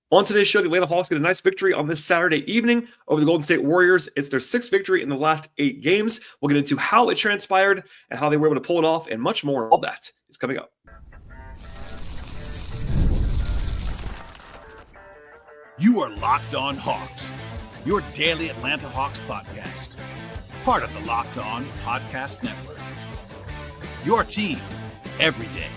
On today's show, the Atlanta Hawks get a nice victory on this Saturday evening over the Golden State Warriors. It's their 6th victory in the last 8 games. We'll get into how it transpired and how they were able to pull it off, and much more. All that is coming up. You are Locked On Hawks, your daily Atlanta Hawks podcast. Part of the Locked On Podcast Network. Your team every day.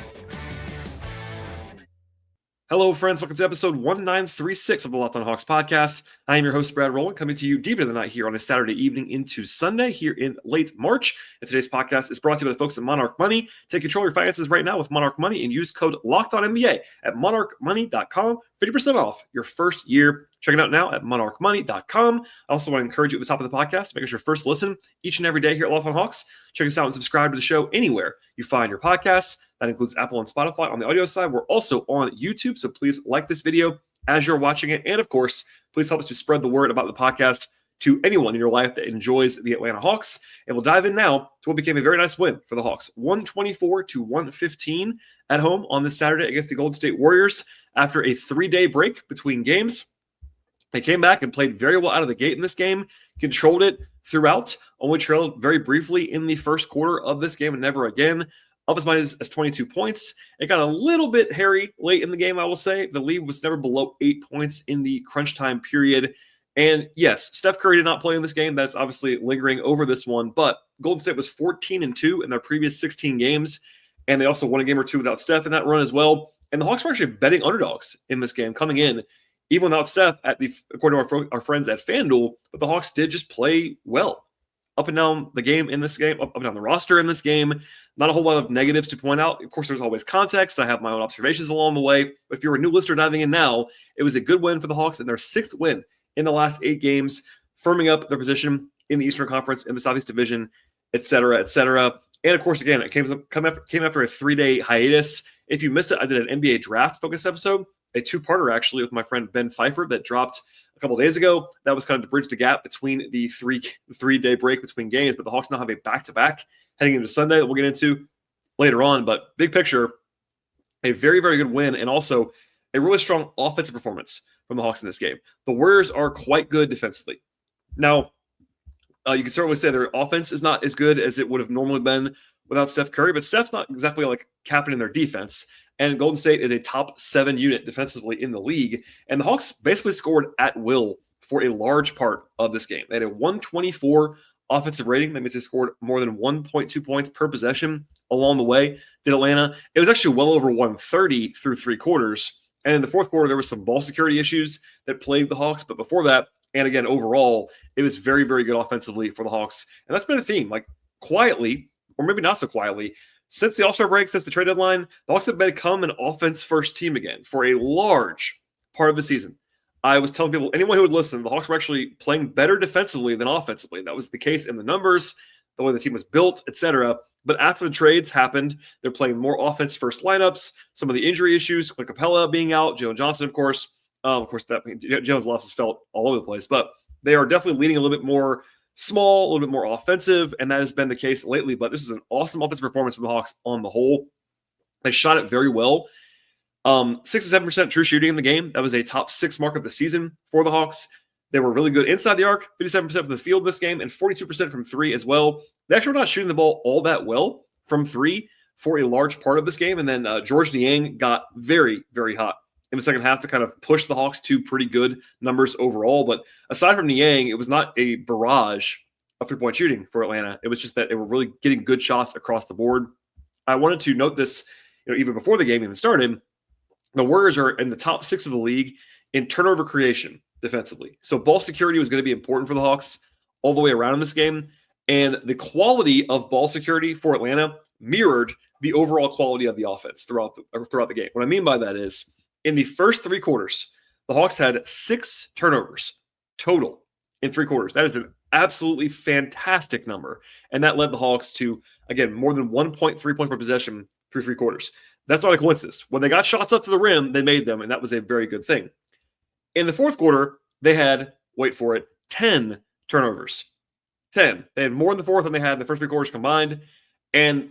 Hello, friends. Welcome to episode 1936 of the Locked On Hawks podcast. I am your host, Brad Rowland, coming to you deep into the night here on a Saturday evening into Sunday here in late March. And today's podcast is brought to you by the folks at Monarch Money. Take control of your finances right now with Monarch Money and use code LOCKEDONNBA at monarchmoney.com. 50% off your first year. Check it out now at monarchmoney.com. I also want to encourage you at the top of the podcast to make us your first listen each and every day here at Locked On Hawks. Check us out and subscribe to the show anywhere you find your podcasts. That includes Apple and Spotify on the audio side. We're also on YouTube, so please like this video as you're watching it. And of course, please help us to spread the word about the podcast to anyone in your life that enjoys the Atlanta Hawks. And we'll dive in now to what became a very nice win for the Hawks. 124-115 at home on this Saturday against the Golden State Warriors after a 3-day break between games. They came back and played very well out of the gate in this game, controlled it throughout, only trailed very briefly in the first quarter of this game and never again. Up as much as 22 points. It got a little bit hairy late in the game, I will say. The lead was never below 8 points in the crunch time period. And yes, Steph Curry did not play in this game. That's obviously lingering over this one. But Golden State was 14-2 in their previous 16 games. And they also won a game or two without Steph in that run as well. And the Hawks were actually betting underdogs in this game coming in, even without Steph, according to our friends at FanDuel. But the Hawks did just play well. Up and down the game in this game, up and down the roster in this game. Not a whole lot of negatives to point out. Of course, there's always context. I have my own observations along the way. But if you're a new listener diving in now, it was a good win for the Hawks and their 6th win in the last 8 games, firming up their position in the Eastern Conference, in the Southeast Division, et cetera, et cetera. And of course, again, it came after a 3-day hiatus. If you missed it, I did an NBA draft focus episode, a 2-parter actually with my friend Ben Pfeiffer that dropped a couple of days ago. That was kind of to bridge the gap between the three-day break between games. But the Hawks now have a back-to-back heading into Sunday that we'll get into later on. But big picture, a very, very good win and also a really strong offensive performance from the Hawks in this game. The Warriors are quite good defensively. Now, you can certainly say their offense is not as good as it would have normally been without Steph Curry, but Steph's not exactly like captaining their defense. And Golden State is a top 7 unit defensively in the league. And the Hawks basically scored at will for a large part of this game. They had a 124 offensive rating. That means they scored more than 1.2 points per possession along the way. Did Atlanta? It was actually well over 130 through 3 quarters. And in the fourth quarter, there was some ball security issues that plagued the Hawks. But before that, and again, overall, it was very, very good offensively for the Hawks. And that's been a theme, like quietly, or maybe not so quietly, since the All-Star break, since the trade deadline, the Hawks have become an offense-first team again for a large part of the season. I was telling people, anyone who would listen, the Hawks were actually playing better defensively than offensively. That was the case in the numbers, the way the team was built, etc. But after the trades happened, they're playing more offense-first lineups. Some of the injury issues, Clint Capela being out, Jalen Johnson, of course. That Jalen's losses felt all over the place. But they are definitely leading a little bit more small, a little bit more offensive, and that has been the case lately. But this is an awesome offensive performance from the Hawks on the whole. They shot it very well. 67% true shooting in the game. That was a top 6 mark of the season for the Hawks. They were really good inside the arc, 57% from the field this game, and 42% from 3 as well. They actually were not shooting the ball all that well from 3 for a large part of this game. And then Georges Niang got very, very hot in the second half to kind of push the Hawks to pretty good numbers overall. But aside from Niang, it was not a barrage of 3-point shooting for Atlanta. It was just that they were really getting good shots across the board. I wanted to note this, even before the game even started. The Warriors are in the top 6 of the league in turnover creation defensively. So ball security was going to be important for the Hawks all the way around in this game. And the quality of ball security for Atlanta mirrored the overall quality of the offense throughout the game. What I mean by that is, in the first 3 quarters, the Hawks had 6 turnovers total in 3 quarters. That is an absolutely fantastic number. And that led the Hawks to, again, more than 1.3 points per possession through 3 quarters. That's not a coincidence. When they got shots up to the rim, they made them, and that was a very good thing. In the fourth quarter, they had, wait for it, 10 turnovers. 10. They had more in the fourth than they had in the first 3 quarters combined. And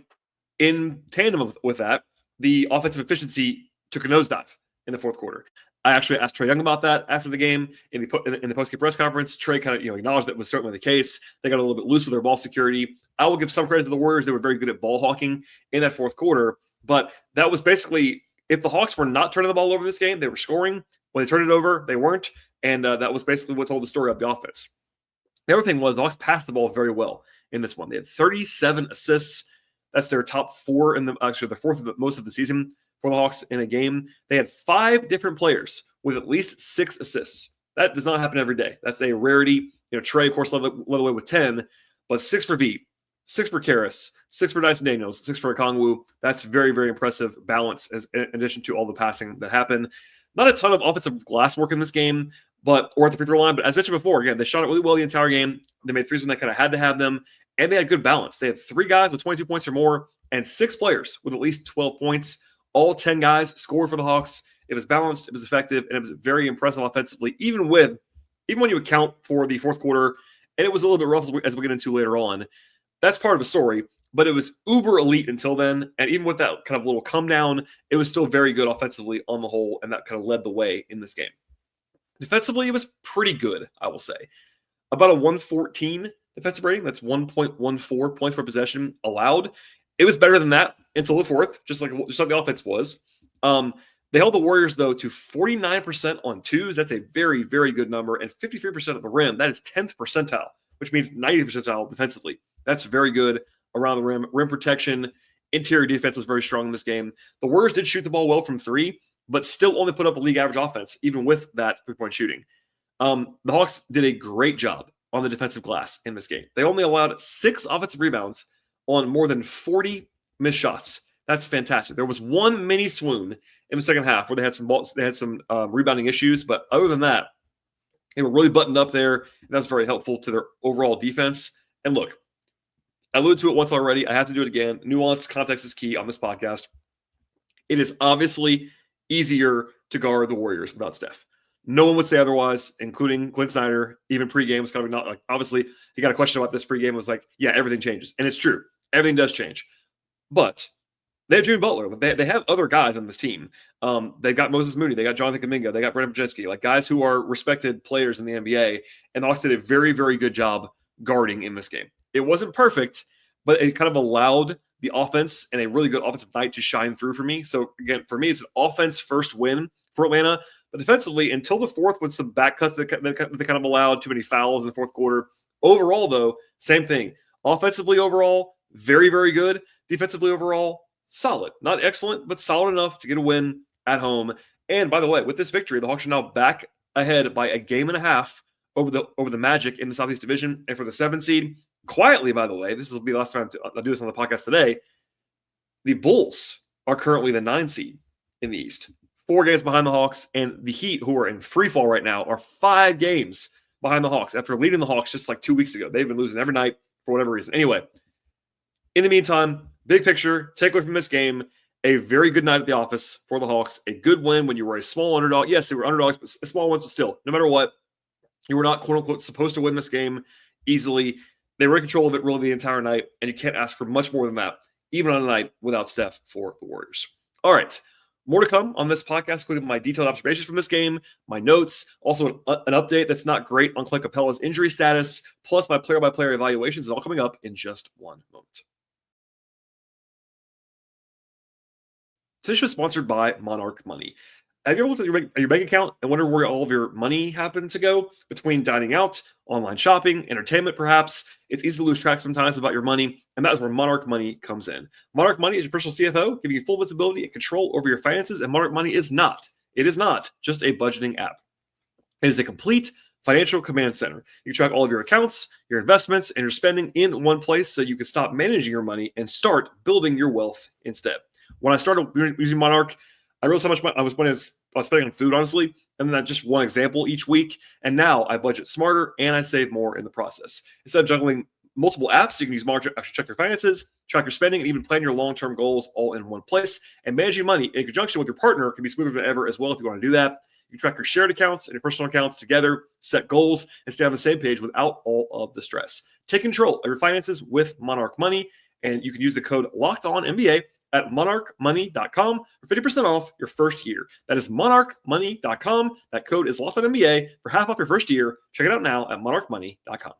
in tandem with that, the offensive efficiency took a nosedive in the fourth quarter. I actually asked Trae Young about that after the game in the post-game press conference. Trae kind of acknowledged that was certainly the case. They got a little bit loose with their ball security. I will give some credit to the Warriors. They were very good at ball hawking in that fourth quarter. But that was basically, if the Hawks were not turning the ball over this game, they were scoring. When they turned it over, they weren't. And that was basically what told the story of the offense. The other thing was the Hawks passed the ball very well in this one. They had 37 assists. That's their top four actually the fourth of most of the season for the Hawks in a game. They had 5 different players with at least 6 assists. That does not happen every day. That's a rarity. Trae, of course, led the way with 10, but 6 for Vee, 6 for Karras, 6 for Dyson Daniels, 6 for Okongwu. That's very, very impressive balance in addition to all the passing that happened. Not a ton of offensive glass work in this game, or at the free throw line. But as mentioned before, again, they shot it really well the entire game. They made threes when they kind of had to have them, and they had good balance. They had 3 guys with 22 points or more and 6 players with at least 12 points. All 10 guys scored for the Hawks. It was balanced, it was effective, and it was very impressive offensively, even when you account for the fourth quarter, and it was a little bit rough as we get into later on. That's part of the story, but it was uber elite until then, and even with that kind of little come down, it was still very good offensively on the whole, and that kind of led the way in this game. Defensively, it was pretty good, I will say. About a 114 defensive rating. That's 1.14 points per possession allowed. It was better than that until the fourth, just like the offense was. They held the Warriors, though, to 49% on twos. That's a very, very good number. And 53% at the rim. That is 10th percentile, which means 90th percentile defensively. That's very good around the rim. Rim protection, interior defense was very strong in this game. The Warriors did shoot the ball well from 3, but still only put up a league average offense, even with that 3-point shooting. The Hawks did a great job on the defensive glass in this game. They only allowed 6 offensive rebounds on more than 40 missed shots. That's fantastic. There was one mini swoon in the second half where they had some rebounding issues, but other than that, they were really buttoned up there, and that's very helpful to their overall defense. And look, I alluded to it once already. I have to do it again. Nuance, context is key on this podcast. It is obviously easier to guard the Warriors without Steph. No one would say otherwise, including Clint Snyder. Even pregame was kind of not like, obviously, he got a question about this pregame. Was like, yeah, everything changes. And it's true. Everything does change. But they have Jimmy Butler. They have other guys on this team. They've got Moses Moody. They got Jonathan Kuminga. They got Brandon Brzezinski, like guys who are respected players in the NBA. And the Hawks did a very, very good job guarding in this game. It wasn't perfect, but it kind of allowed the offense and a really good offensive night to shine through for me. So, again, for me, it's an offense first win for Atlanta. But defensively, until the fourth with some back cuts that kind of allowed too many fouls in the fourth quarter. Overall, though, same thing. Offensively overall, very, very good. Defensively overall, solid. Not excellent, but solid enough to get a win at home. And by the way, with this victory, the Hawks are now back ahead by a game and a half over the Magic in the Southeast Division. And for the 7 seed, quietly, by the way, this will be the last time I'll do this on the podcast today, the Bulls are currently the 9 seed in the East. 4 games behind the Hawks, and the Heat, who are in free fall right now, are 5 games behind the Hawks after leading the Hawks just like 2 weeks ago. They've been losing every night for whatever reason. Anyway, in the meantime, big picture, takeaway from this game, a very good night at the office for the Hawks, a good win when you were a small underdog. Yes, they were underdogs, but small ones, but still, no matter what, you were not, quote-unquote, supposed to win this game easily. They were in control of it really the entire night, and you can't ask for much more than that, even on a night without Steph for the Warriors. All right. More to come on this podcast, including my detailed observations from this game, my notes, also an update that's not great on Clint Capela's injury status, plus my player-by-player evaluations, is all coming up in just one moment. Today's show is sponsored by Monarch Money. Have you ever looked at your bank account and wondered where all of your money happened to go? Between dining out, online shopping, entertainment perhaps, it's easy to lose track sometimes about your money, and that is where Monarch Money comes in. Monarch Money is your personal CFO, giving you full visibility and control over your finances, and Monarch Money is not just a budgeting app. It is a complete financial command center. You can track all of your accounts, your investments, and your spending in one place so you can stop managing your money and start building your wealth instead. When I started using Monarch, I realized how much I was spending on food, honestly, and then that's just one example each week. And now I budget smarter and I save more in the process. Instead of juggling multiple apps, you can use Monarch to actually check your finances, track your spending, and even plan your long-term goals all in one place. And managing money in conjunction with your partner can be smoother than ever as well if you want to do that. You can track your shared accounts and your personal accounts together, set goals, and stay on the same page without all of the stress. Take control of your finances with Monarch Money. And you can use the code LOCKEDONNBA at monarchmoney.com for 50% off your first year. That is monarchmoney.com. That code is LOCKEDONNBA for half off your first year. Check it out now at monarchmoney.com.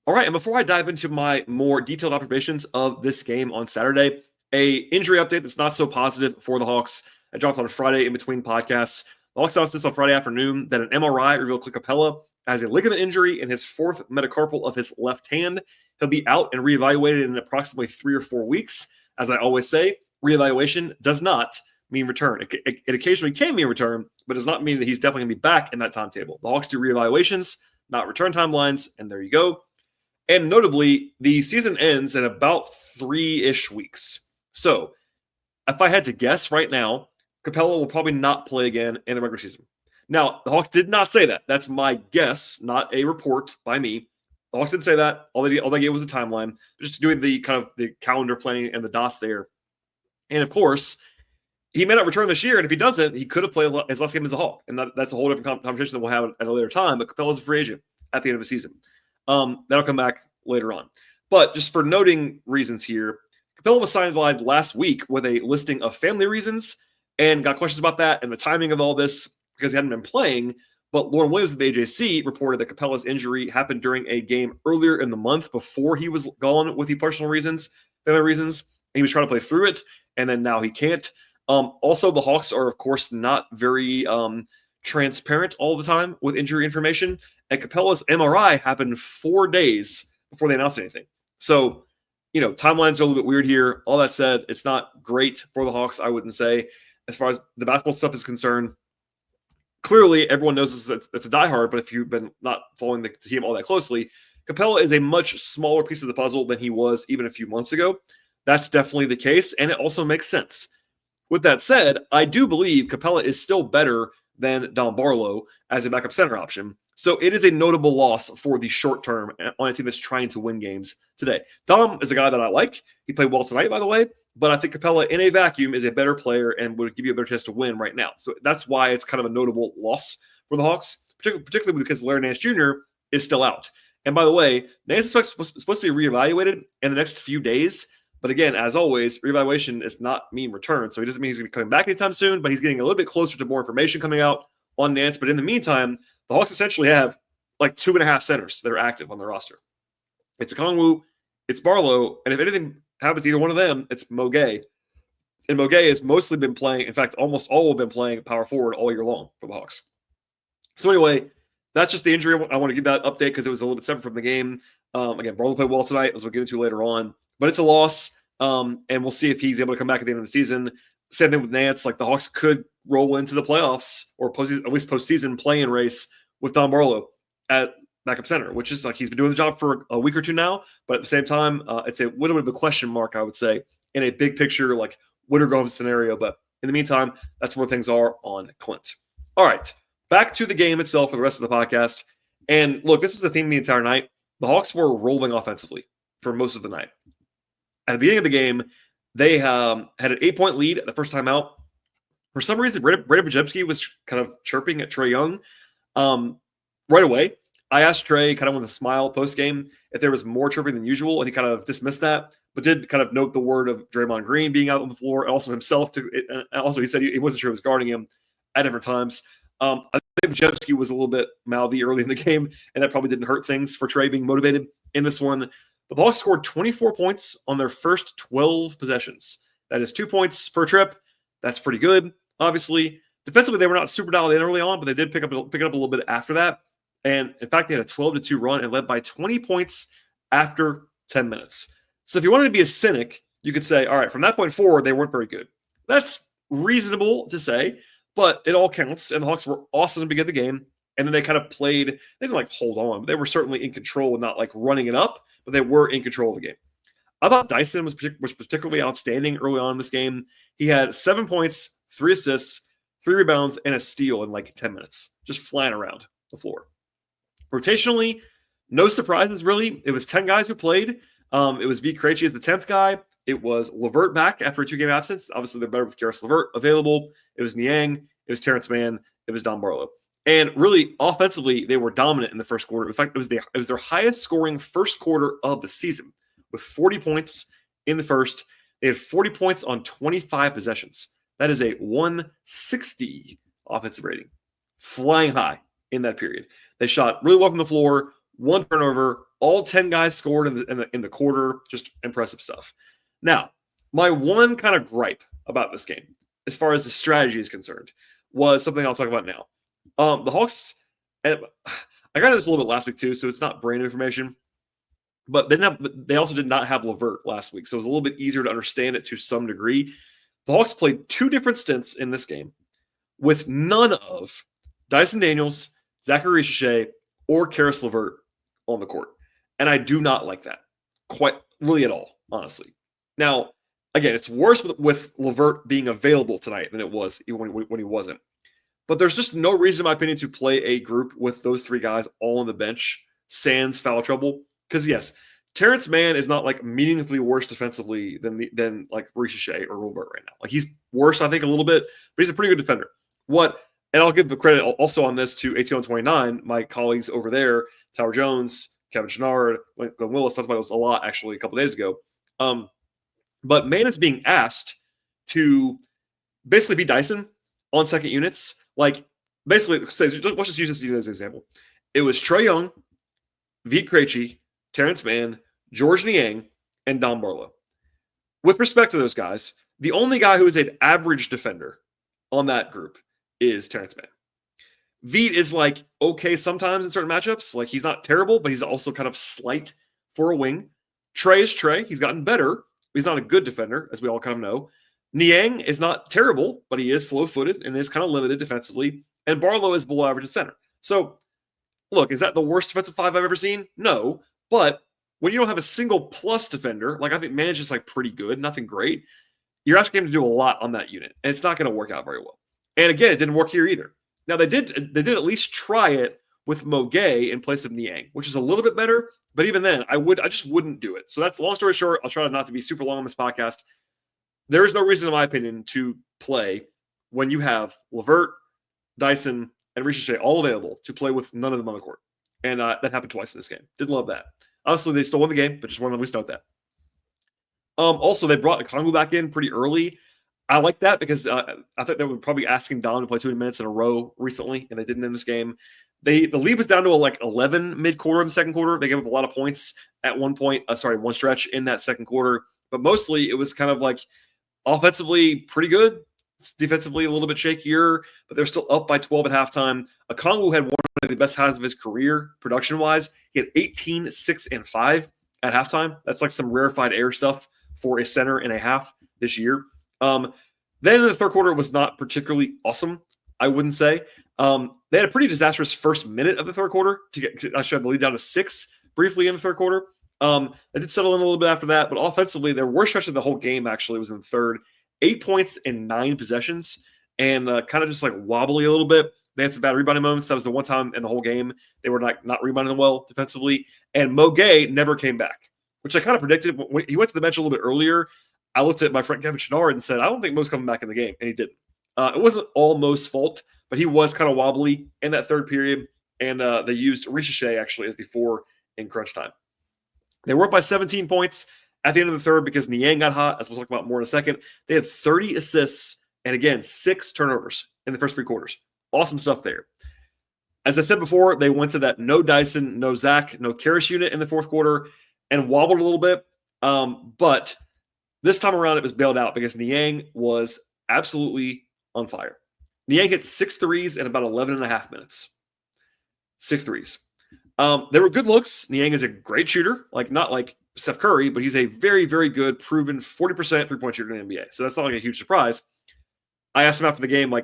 All right, and before I dive into my more detailed observations of this game on Saturday, a injury update that's not so positive for the Hawks. I dropped on Friday in between podcasts. The Hawks announced this on Friday afternoon that an MRI revealed Clint Capela has a ligament injury in his fourth metacarpal of his left hand. He'll be out and reevaluated in approximately 3 or 4 weeks. As I always say, reevaluation does not mean return. It occasionally can mean return, but does not mean that he's definitely going to be back in that timetable. The Hawks do reevaluations, not return timelines, and there you go. And notably, the season ends in about 3-ish weeks. So if I had to guess right now, Capela will probably not play again in the regular season. Now, the Hawks did not say that. That's my guess, not a report by me. The Hawks didn't say that. All they gave was a timeline, just doing the kind of the calendar planning and the dots there. And of course, he may not return this year, and if he doesn't, he could have played his last game as a Hawk. And that's a whole different conversation that we'll have at a later time. But Capela's a free agent at the end of the season. That'll come back later on. But just for noting reasons here, Capela was sidelined last week with a listing of family reasons and got questions about that and the timing of all this because he hadn't been playing. But Lauren Williams of the AJC reported that Capela's injury happened during a game earlier in the month before he was gone with the personal reasons, family reasons. And he was trying to play through it, and then now he can't. Also, the Hawks are, of course, not very transparent all the time with injury information. And Capela's MRI happened 4 days before they announced anything. So, timelines are a little bit weird here. All that said, it's not great for the Hawks, I wouldn't say. As far as the basketball stuff is concerned, clearly everyone knows it's a diehard, but if you've been not following the team all that closely, Capela is a much smaller piece of the puzzle than he was even a few months ago. That's definitely the case, and it also makes sense. With that said, I do believe Capela is still better than Dom Barlow as a backup center option. So it is a notable loss for the short term on a team that's trying to win games today. Dom is a guy that I like. He played well tonight, by the way, but I think Capela in a vacuum is a better player and would give you a better chance to win right now. So that's why it's kind of a notable loss for the Hawks, particularly because Larry Nance Jr. is still out. And by the way, Nance is supposed to be reevaluated in the next few days. But again, as always, reevaluation is not mean return. So it doesn't mean he's going to be coming back anytime soon, but he's getting a little bit closer to more information coming out on Nance. But in the meantime, the Hawks essentially have like 2.5 centers that are active on their roster. It's Okongwu, it's Barlow, and if anything happens to either one of them, it's Mo Gay. And Mo Gay has mostly been playing, in fact, almost all have been playing power forward all year long for the Hawks. So anyway, that's just the injury. I want to give that update because it was a little bit separate from the game. Again, Barlow played well tonight, as we'll get into later on. But it's a loss, and we'll see if he's able to come back at the end of the season. Same thing with Nance. Like the Hawks could roll into the playoffs or at least postseason play-in race with Don Barlow at backup center, which is like he's been doing the job for a week or two now. But at the same time, it's a little bit of a question mark, I would say, in a big picture, like winner go home scenario. But in the meantime, that's where things are on Clint. All right, back to the game itself for the rest of the podcast. And look, this is the theme of the entire night. The Hawks were rolling offensively for most of the night. At the beginning of the game, they had an 8-point lead at the first time out. For some reason, Brandon Prizepicks was kind of chirping at Trae Young right away. I asked Trae kind of with a smile post-game if there was more chirping than usual, and he kind of dismissed that, but did kind of note the word of Draymond Green being out on the floor, and also himself. And also, he said he wasn't sure who was guarding him at different times. I think Prizepicks was a little bit mouthy early in the game, and that probably didn't hurt things for Trae being motivated in this one. But the Hawks scored 24 points on their first 12 possessions. That is 2 points per trip. That's pretty good, obviously. Defensively, they were not super dialed in early on, but they did pick it up a little bit after that. And in fact, they had a 12-2 run and led by 20 points after 10 minutes. So if you wanted to be a cynic, you could say, all right, from that point forward, they weren't very good. That's reasonable to say, but it all counts. And the Hawks were awesome to begin the game. And then they kind of played, they didn't like hold on, but they were certainly in control and not like running it up, but they were in control of the game. I thought Dyson was particularly outstanding early on in this game. He had 7 points, 3 assists, 3 rebounds, and a steal in like 10 minutes, just flying around the floor. Rotationally, no surprises really. It was 10 guys who played. It was V. Krejci as the 10th guy. It was LeVert back after a 2-game absence. Obviously, they're better with Caris LeVert available. It was Niang. It was Terrence Mann. It was Don Barlow. And really, offensively, they were dominant in the first quarter. In fact, it was their highest scoring first quarter of the season with 40 points in the first. They had 40 points on 25 possessions. That is a 160 offensive rating, flying high in that period. They shot really well from the floor, one turnover, all 10 guys scored in the quarter. Just impressive stuff. Now, my one kind of gripe about this game, as far as the strategy is concerned, was something I'll talk about now. The Hawks, and I got this a little bit last week too, so it's not brand new information. But they also did not have LeVert last week, so it was a little bit easier to understand it to some degree. The Hawks played two different stints in this game with none of Dyson Daniels, Zachary Richichet, or Karis LeVert on the court. And I do not like that quite really at all, honestly. Now, again, it's worse with LeVert being available tonight than it was when he wasn't. But there's just no reason, in my opinion, to play a group with those three guys all on the bench, sans foul trouble. Because, yes, Terrence Mann is not like meaningfully worse defensively than like Richichet or LeVert right now. Like, he's worse, I think, a little bit, but he's a pretty good defender. And I'll give the credit also on this to ATL29, my colleagues over there, Tower Jones, Kevin Chenard, Glenn Willis talked about this a lot actually a couple days ago. But Mann is being asked to basically be Dyson on second units. Like, basically, let's just use this as an example. It was Trae Young, Vit Krejci, Terrence Mann, Georges Niang, and Don Barlow. With respect to those guys, the only guy who is an average defender on that group is Terrence Mann. Vit is like okay sometimes in certain matchups. Like, he's not terrible, but he's also kind of slight for a wing. Trae is Trae. He's gotten better, but he's not a good defender, as we all kind of know. Niang is not terrible, but he is slow-footed and is kind of limited defensively. And Barlow is below average at center. So, look, is that the worst defensive five I've ever seen? No. But when you don't have a single plus defender, like I think Man's just like pretty good, nothing great, you're asking him to do a lot on that unit. And it's not going to work out very well. And again, it didn't work here either. Now, they did at least try it with Mo Gay in place of Niang, which is a little bit better. But even then, I just wouldn't do it. So that's long story short. I'll try not to be super long on this podcast. There is no reason, in my opinion, to play when you have LeVert, Dyson, and Richichet all available to play with none of them on the court. And that happened twice in this game. Didn't love that. Obviously, they still won the game, but just wanted to at least note that. Also, they brought Okongwu back in pretty early. I like that because I think they were probably asking Don to play 20 minutes in a row recently, and they didn't in this game. The lead was down to like 11 mid-quarter in the second quarter. They gave up a lot of points at one stretch in that second quarter. But mostly, it was kind of like offensively pretty good, defensively a little bit shakier, but they're still up by 12 at halftime. Okongwu had one of the best highs of his career production-wise. He had 18, 6, and 5 at halftime. That's like some rarefied air stuff for a center and a half this year. Then in the third quarter, it was not particularly awesome, I wouldn't say. They had a pretty disastrous first minute of the third quarter actually had the lead down to 6 briefly in the third quarter. They did settle in a little bit after that, but offensively, their worst stretch of the whole game actually was in the third. 8 points in 9 possessions, and kind of just like wobbly a little bit. They had some bad rebounding moments. That was the one time in the whole game they were not rebounding well defensively. And Mo Gay never came back, which I kind of predicted. When he went to the bench a little bit earlier, I looked at my friend Kevin Chenard and said, I don't think Mo's coming back in the game, and he didn't. It wasn't all Mo's fault, but he was kind of wobbly in that third period, and they used Richichet actually as the 4 in crunch time. They were up by 17 points at the end of the third because Niang got hot, as we'll talk about more in a second. They had 30 assists and, again, 6 turnovers in the first 3 quarters. Awesome stuff there. As I said before, they went to that no Dyson, no Zach, no Karis unit in the fourth quarter and wobbled a little bit. But this time around, it was bailed out because Niang was absolutely on fire. Niang hit 6 threes in about 11 and a half minutes. 6 threes. They were good looks. Niang is a great shooter, not like Steph Curry, but he's a very, very good, proven 40% three-point shooter in the NBA. So that's not like a huge surprise. I asked him after the game,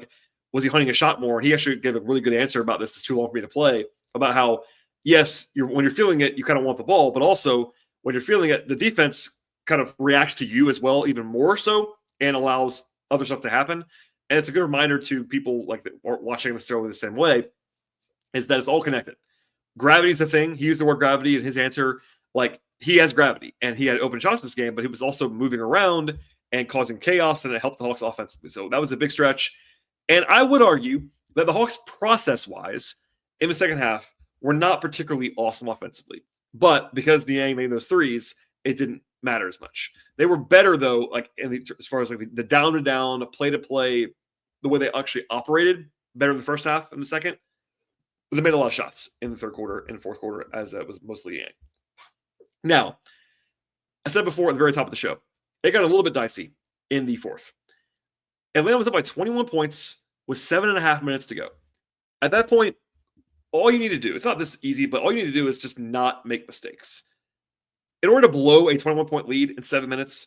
was he hunting a shot more? And he actually gave a really good answer about this. It's too long for me to play. About how, yes, when you're feeling it, you kind of want the ball, but also when you're feeling it, the defense kind of reacts to you as well, even more so, and allows other stuff to happen. And it's a good reminder to people that aren't watching necessarily the same way, is that it's all connected. Gravity is a thing. He used the word gravity in his answer. He has gravity, and he had open shots this game, but he was also moving around and causing chaos, and it helped the Hawks offensively. So that was a big stretch. And I would argue that the Hawks process-wise in the second half were not particularly awesome offensively. But because Niang made those threes, it didn't matter as much. They were better though, like as far as like the down to down, play to play, the way they actually operated better in the first half and the second. But they made a lot of shots in the third quarter and fourth quarter, as it was mostly Niang. Now, I said before at the very top of the show, it got a little bit dicey in the fourth. Atlanta was up by 21 points with 7.5 minutes to go. At that point, all you need to do, it's not this easy, but all you need to do is just not make mistakes. In order to blow a 21-point lead in 7 minutes,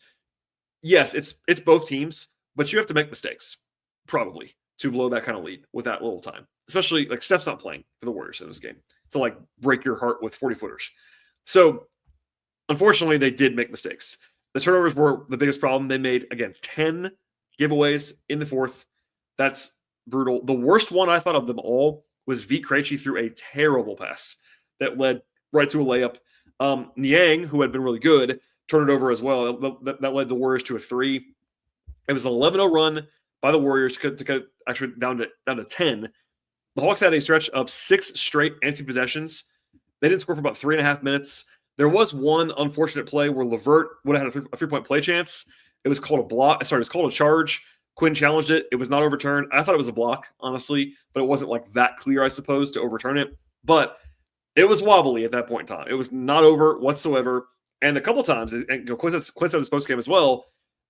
yes, it's both teams, but you have to make mistakes, probably, to blow that kind of lead with that little time. Especially, like, Steph's not playing for the Warriors in this game to, like, break your heart with 40-footers. So, unfortunately, they did make mistakes. The turnovers were the biggest problem. They made, again, 10 giveaways in the fourth. That's brutal. The worst one I thought of them all was Vit Krejci threw a terrible pass that led right to a layup. Niang, who had been really good, turned it over as well. That led the Warriors to a three. It was an 11-0 run by the Warriors to cut actually down to 10. The Hawks had a stretch of 6 straight empty possessions. They didn't score for about 3.5 minutes. There was one unfortunate play where LeVert would have had a three-point play chance. It was called a block. Sorry, it was called a charge. Quinn challenged it. It was not overturned. I thought it was a block, honestly, but it wasn't like that clear, I suppose, to overturn it. But it was wobbly at that point in time. It was not over whatsoever. And a couple times, and Quinn said this post game as well,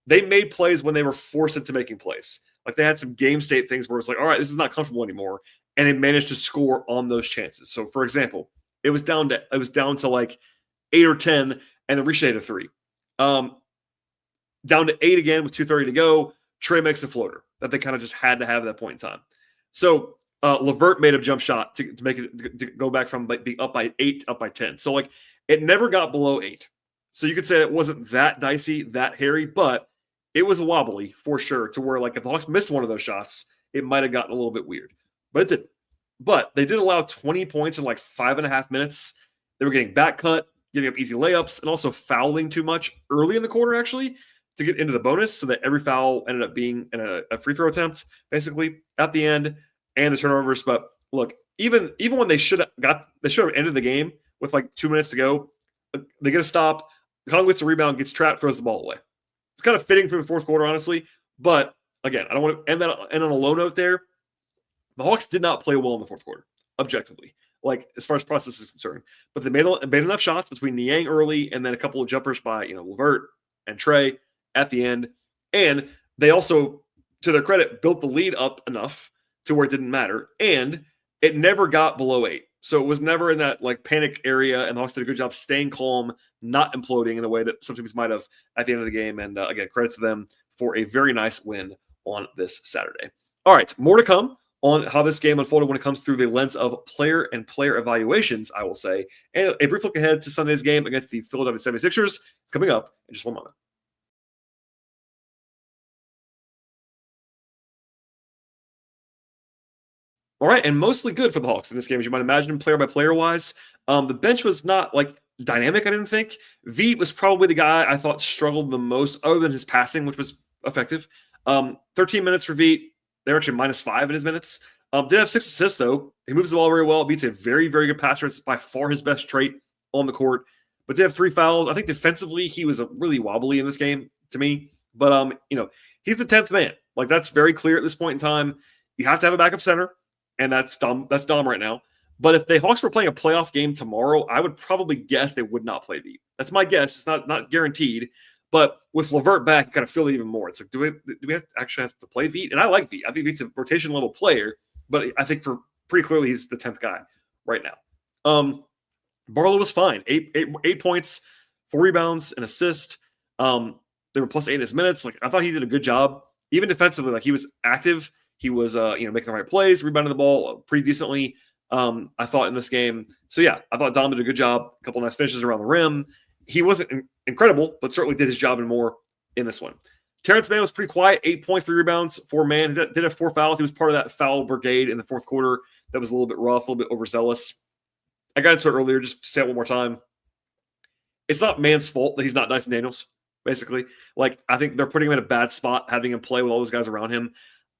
they made plays when they were forced into making plays. Like they had some game state things where it's like, all right, this is not comfortable anymore, and they managed to score on those chances. So, for example, it was down to like 8 or 10, and then Riche a three. Down to 8 again with 2:30 to go. Trey makes a floater that they kind of just had to have at that point in time. So LeVert made a jump shot to make it to go back from like being up by 8 up by 10. So like it never got below 8. So you could say it wasn't that dicey, that hairy, but it was wobbly for sure to where like if the Hawks missed one of those shots, it might have gotten a little bit weird. But it didn't. But they did allow 20 points in like 5.5 minutes. They were getting back cut, giving up easy layups, and also fouling too much early in the quarter, actually, to get into the bonus, so that every foul ended up being a free throw attempt, basically, at the end, and the turnovers. But look, even when they should have ended the game with like 2 minutes to go, they get a stop. Okongwu gets a rebound, gets trapped, throws the ball away. It's kind of fitting for the fourth quarter, honestly. But again, I don't want to end on a low note there. The Hawks did not play well in the fourth quarter, objectively, like as far as process is concerned. But they made enough shots between Niang early and then a couple of jumpers by LeVert and Trey at the end. And they also, to their credit, built the lead up enough to where it didn't matter. And it never got below 8. So it was never in that like panic area. And the Hawks did a good job staying calm, not imploding in the way that some teams might have at the end of the game. And again, credit to them for a very nice win on this Saturday. All right, more to come on how this game unfolded when it comes through the lens of player and player evaluations, I will say. And a brief look ahead to Sunday's game against the Philadelphia 76ers. It's coming up in just one moment. All right, and mostly good for the Hawks in this game, as you might imagine, player by player wise. The bench was not like dynamic, I didn't think. Vit was probably the guy I thought struggled the most, other than his passing, which was effective. 13 minutes for Vit. They were actually -5 in his minutes. Did have 6 assists, though. He moves the ball very well. Vit's a very, very good passer. It's by far his best trait on the court. But did have 3 fouls. I think defensively, he was really wobbly in this game to me. But, he's the 10th man. Like, that's very clear at this point in time. You have to have a backup center. And that's Dom right now. But if the Hawks were playing a playoff game tomorrow, I would probably guess they would not play Vit. That's my guess. It's not guaranteed. But with LeVert back, you kind of feel it even more. It's like, do we actually have to play Vit? And I like Vit. I think Vit's a rotation level player, but I think for pretty clearly he's the 10th guy right now. Barlow was fine. 8 points, 4 rebounds, an assist. They were +8 in his minutes. Like I thought he did a good job, even defensively. Like he was active. He was making the right plays, rebounding the ball pretty decently. I thought in this game. So yeah, I thought Dom did a good job. A couple of nice finishes around the rim. He wasn't incredible, but certainly did his job and more in this one. Terrence Mann was pretty quiet. 8 points, 3 rebounds, 4 man. He did have 4 fouls. He was part of that foul brigade in the fourth quarter. That was a little bit rough, a little bit overzealous. I got into it earlier. Just to say it one more time. It's not Mann's fault that he's not Dyson Daniels. Basically, like I think they're putting him in a bad spot, having him play with all those guys around him.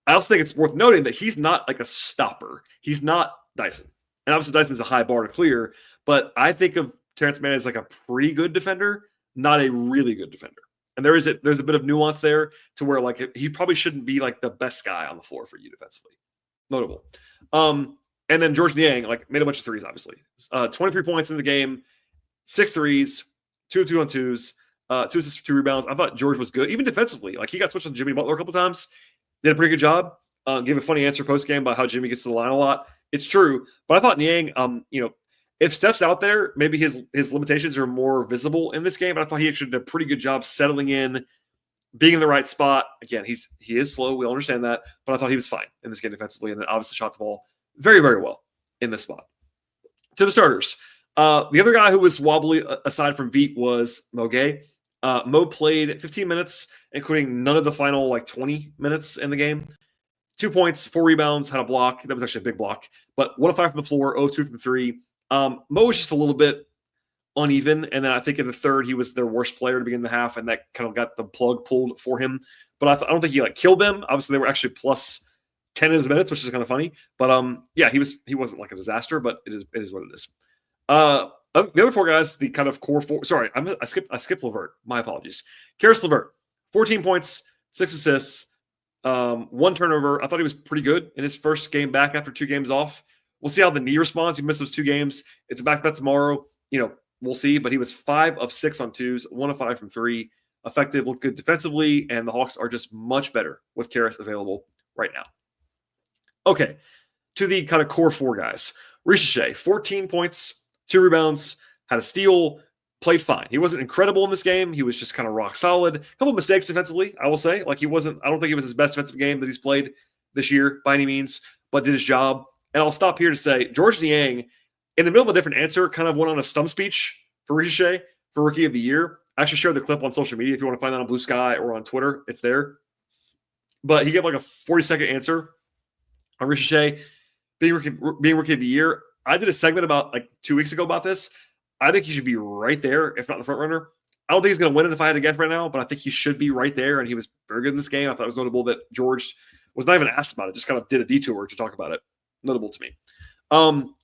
I also think it's worth noting that he's not like a stopper. He's not Dyson. And obviously Dyson's a high bar to clear, but I think of Terrence Mann as like a pretty good defender, not a really good defender. And there's a bit of nuance there to where like he probably shouldn't be like the best guy on the floor for you defensively. Notable. And then Georges Niang like made a bunch of threes, obviously. 23 points in the game, 6 threes, 2 2-on-2s, 2 assists, 2 rebounds. I thought George was good, even defensively. Like he got switched on Jimmy Butler a couple times, did a pretty good job. Gave a funny answer post game about how Jimmy gets to the line a lot. It's true, but I thought Niang, if Steph's out there, maybe his limitations are more visible in this game. But I thought he actually did a pretty good job settling in, being in the right spot. Again, he is slow. We all understand that, but I thought he was fine in this game defensively, and then obviously shot the ball very, very well in this spot. To the starters, the other guy who was wobbly aside from Veet was Mo Gay. Mo played 15 minutes, including none of the final 20 minutes in the game. 2 points, 4 rebounds, had a block. That was actually a big block. But 1 of 5 from the floor, 0 2 from 3. Mo was just a little bit uneven. And then I think in the third, he was their worst player to begin the half. And that kind of got the plug pulled for him. But I don't think he killed them. Obviously, they were actually plus 10 in his minutes, which is kind of funny. But he wasn't like a disaster, but it is what it is. The other 4 guys, the kind of core 4. Sorry, I skipped LeVert. My apologies. Karis LeVert, 14 points, 6 assists. 1 turnover. I thought he was pretty good in his first game back after 2 games off. We'll see how the knee responds. He missed those 2 games. It's a back-to-back tomorrow. We'll see. But he was 5 of 6 on 2s, 1 of 5 from 3. Effective, looked good defensively, and the Hawks are just much better with Karis available right now. Okay, to the kind of core 4 guys. Ricochet, 14 points, 2 rebounds, had a steal, played fine. He wasn't incredible in this game. He was just kind of rock solid. A couple of mistakes defensively, I will say. I don't think it was his best defensive game that he's played this year by any means, but did his job. And I'll stop here to say Georges Niang, in the middle of a different answer, kind of went on a stump speech for Ricochet for Rookie of the Year. I actually shared the clip on social media. If you want to find that on Blue Sky or on Twitter, it's there. But he gave like a 40-second answer on Ricochet being Rookie of the Year. I did a segment about 2 weeks ago about this. I think he should be right there, if not the front runner. I don't think he's going to win it if I had to guess right now, but I think he should be right there, and he was very good in this game. I thought it was notable that George was not even asked about it, just kind of did a detour to talk about it. Notable to me.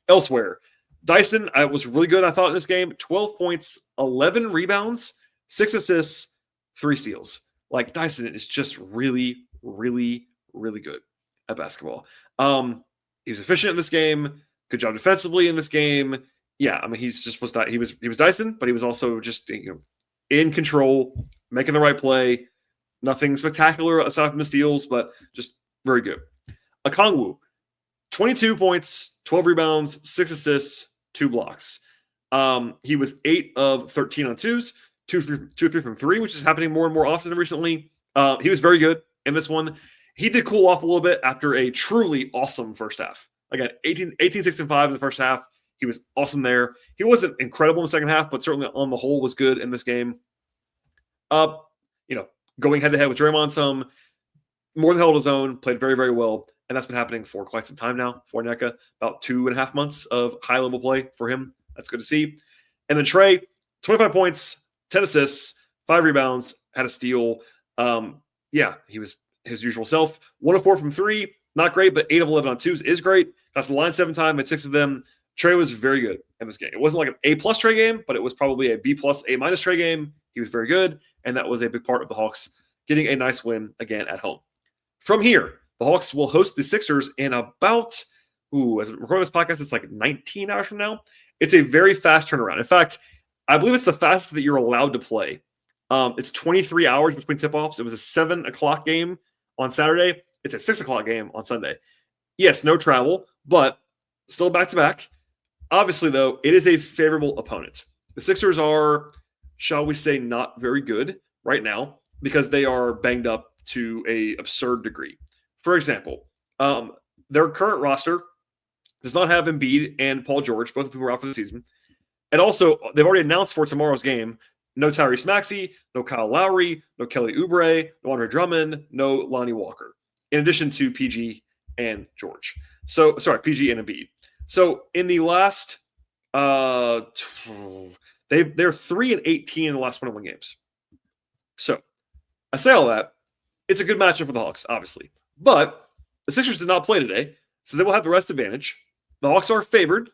Elsewhere, Dyson was really good, I thought, in this game. 12 points, 11 rebounds, 6 assists, 3 steals. Dyson is just really, really, really good at basketball. He was efficient in this game. Good job defensively in this game. Yeah, I mean, he was Dyson, but he was also just in control, making the right play. Nothing spectacular aside from the steals, but just very good. Okongwu, 22 points, 12 rebounds, 6 assists, 2 blocks. He was 8 of 13 on 2s, 2 3 from 3, which is happening more and more often recently. He was very good in this one. He did cool off a little bit after a truly awesome first half. Again, 18 6 and 5 in the first half. He was awesome there. He wasn't incredible in the second half, but certainly on the whole was good in this game. Going head-to-head with Draymond some, more than held his own, played very, very well. And that's been happening for quite some time now for Onyeka. About 2.5 months of high-level play for him. That's good to see. And then Trey, 25 points, 10 assists, 5 rebounds, had a steal. He was his usual self. 1 of 4 from 3, not great, but 8 of 11 on 2s is great. Got to the line 7 times, made 6 of them. Trey was very good in this game. It wasn't like an A+ Trey game, but it was probably a B+, A- Trey game. He was very good, and that was a big part of the Hawks getting a nice win again at home. From here, the Hawks will host the Sixers in about, as I'm recording this podcast, it's 19 hours from now. It's a very fast turnaround. In fact, I believe it's the fastest that you're allowed to play. It's 23 hours between tip-offs. It was a 7 o'clock game on Saturday. It's a 6 o'clock game on Sunday. Yes, no travel, but still back-to-back. Obviously, though, it is a favorable opponent. The Sixers are, shall we say, not very good right now because they are banged up to an absurd degree. For example, their current roster does not have Embiid and Paul George, both of whom are out for the season. And also, they've already announced for tomorrow's game, no Tyrese Maxey, no Kyle Lowry, no Kelly Oubre, no Andre Drummond, no Lonnie Walker, in addition to PG and George. PG and Embiid. So in the last, they're 3-18 in the last 21 games. So I say all that. It's a good matchup for the Hawks, obviously. But The Sixers did not play today, so they will have the rest advantage. The Hawks are favored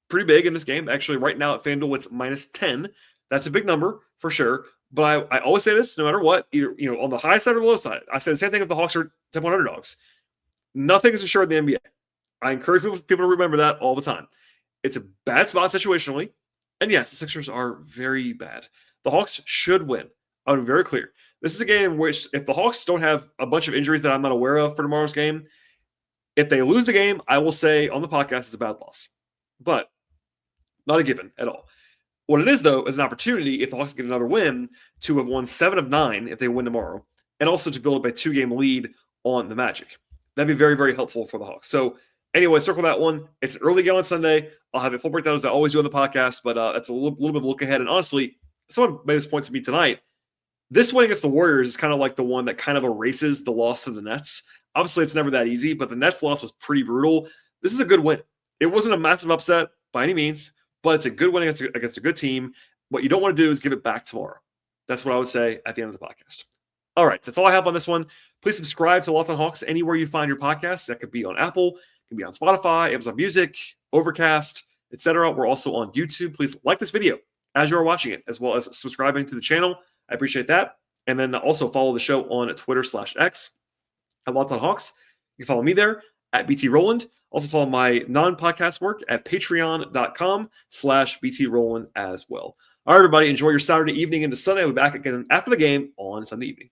pretty big in this game. Actually, right now at FanDuel, it's -10. That's a big number for sure. But I always say this, no matter what, either on the high side or the low side. I say the same thing if the Hawks are 10-point underdogs. Nothing is assured in the NBA. I encourage people to remember that all the time. It's a bad spot situationally. And yes, the Sixers are very bad. The Hawks should win. I'm very clear. This is a game in which if the Hawks don't have a bunch of injuries that I'm not aware of for tomorrow's game, if they lose the game, I will say on the podcast it's a bad loss. But not a given at all. What it is, though, is an opportunity if the Hawks get another win to have won 7 of 9 if they win tomorrow, and also to build up a 2-game lead on the Magic. That'd be very, very helpful for the Hawks. So anyway, circle that one. It's an early game on Sunday. I'll have a full breakdown as I always do on the podcast, but that's a little bit of a look ahead. And honestly, someone made this point to me tonight. This win against the Warriors is kind of like the one that kind of erases the loss to the Nets. Obviously, it's never that easy, but the Nets loss was pretty brutal. This is a good win. It wasn't a massive upset by any means, but it's a good win against a good team. What you don't want to do is give it back tomorrow. That's what I would say at the end of the podcast. All right, that's all I have on this one. Please subscribe to Locked on Hawks anywhere you find your podcasts. That could be on Apple, it could be on Spotify, Amazon Music, Overcast, etc. We're also on YouTube. Please like this video as you are watching it, as well as subscribing to the channel. I appreciate that. And then also follow the show on Twitter/X at Locked on Hawks. You can follow me there at BT Rowland. Also follow my non-podcast work at patreon.com/BT Rowland as well. All right, everybody, enjoy your Saturday evening into Sunday. I'll be back again after the game on Sunday evening.